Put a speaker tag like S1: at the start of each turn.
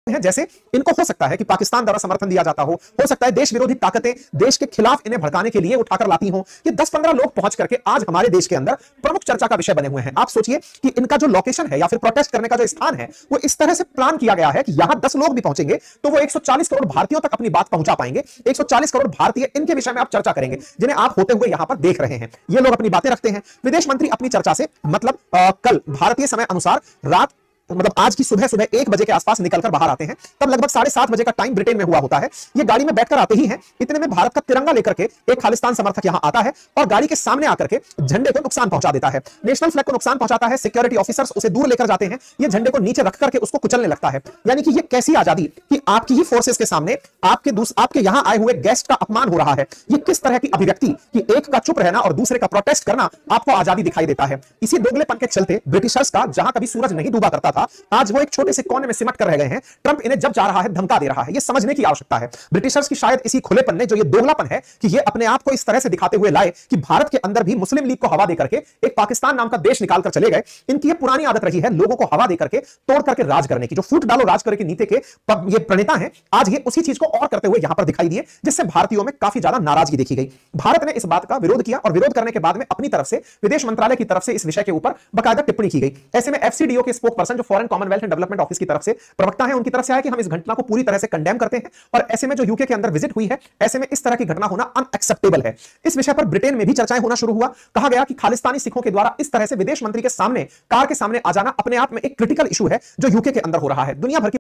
S1: हैं, जैसे इनको हो सकता है कि पाकिस्तान द्वारा समर्थन दिया जाता हो सकता है देश विरोधी ताकतें देश के खिलाफ इन्हें भड़काने के लिए उठाकर लाती हों। ये 10-15 लोग पहुंच करके आज हमारे देश के अंदर प्रमुख चर्चा का विषय बने हुए हैं। आप सोचिए कि इनका जो लोकेशन है या फिर प्रोटेस्ट करने का जो स्थान है वो इस तरह से प्लान किया गया है कि यहां 10 लोग भी पहुंचेंगे तो वो 140 करोड़ भारतीयों तक अपनी बात पहुंचा पाएंगे। 140 करोड़ भारतीय इनके विषय में आप चर्चा करेंगे जिन्हें आप होते हुए यहां पर देख रहे हैं। ये लोग अपनी बातें रखते हैं। विदेश मंत्री अपनी चर्चा से मतलब कल भारतीय समय अनुसार रात मतलब आज की सुबह 1 बजे के आसपास निकलकर बाहर आते हैं। तब लगभग 7:30 बजे का टाइम ब्रिटेन में हुआ होता है। ये गाड़ी में बैठकर आते ही हैं। इतने में भारत का तिरंगा लेकर के एक खालिस्तान समर्थक यहां आता है और गाड़ी के सामने आकर के झंडे को नुकसान पहुंचा देता है। नेशनल फ्लैग को नुकसान पहुंचाता है। सिक्योरिटी ऑफिसर्स उसे दूर लेकर जाते हैं। ये झंडे को नीचे रख करके उसको कुचलने लगता है। यानी कि ये कैसी आजादी कि आपकी ही फोर्सेस के सामने आपके यहां आए हुए गेस्ट का अपमान हो रहा है। ये किस तरह की अभिव्यक्ति कि एक का चुप रहना और दूसरे का प्रोटेस्ट करना आपको आजादी दिखाई देता है। इसी दोगलेपन के चलते ब्रिटिशर्स का जहां कभी सूरज नहीं डूबा करता था आज वो एक छोटे से कोने में सिमट कर रह गए हैं। ट्रंप इन्हें जब जा रहा है धमका दे रहा है। ये समझने की आवश्यकता है ब्रिटिशर्स की शायद इसी खुलेपन ने जो ये दोगलापन है कि ये अपने आप को इस तरह से दिखाते हुए लाए कि भारत के अंदर भी मुस्लिम लीग को हवा देकर के एक पाकिस्तान नाम का देश निकालकर चले गए। इनकी ये पुरानी आदत रही है लोगों को हवा देकर के तोड़ करके राज करने की। जो फूट डालो राज करने की नीति के ये प्रणेता हैं आज ये उसी चीज को और करते हुए यहां पर दिखाई दिए जिससे भारतीयों में काफी ज्यादा नाराजगी देखी गई। भारत ने इस बात का विरोध किया और विरोध करने के बाद में अपनी तरफ से विदेश मंत्रालय की तरफ से इस विषय के ऊपर बाकायदा टिप्पणी की गई। ऐसे में एफसीडीओ के स्पोक पर्सन जो foreign Commonwealth and development office की तरफ से प्रवक्ता है उनकी तरफ से आया कि हम इस घटना को पूरी तरह से कंडेम करते हैं और ऐसे में जो यूके के अंदर विजिट हुई है ऐसे में इस तरह की घटना होना अनएक्सेप्टेबल है। इस विषय पर ब्रिटेन में भी चर्चाएं होना शुरू हुआ। कहा गया कि खालिस्तानी सिखों के द्वारा इस तरह से विदेश मंत्री के सामने कार के सामने आ जाना अपने आप में एक क्रिटिकल इशू है जो यूके के अंदर हो रहा है। दुनिया भर की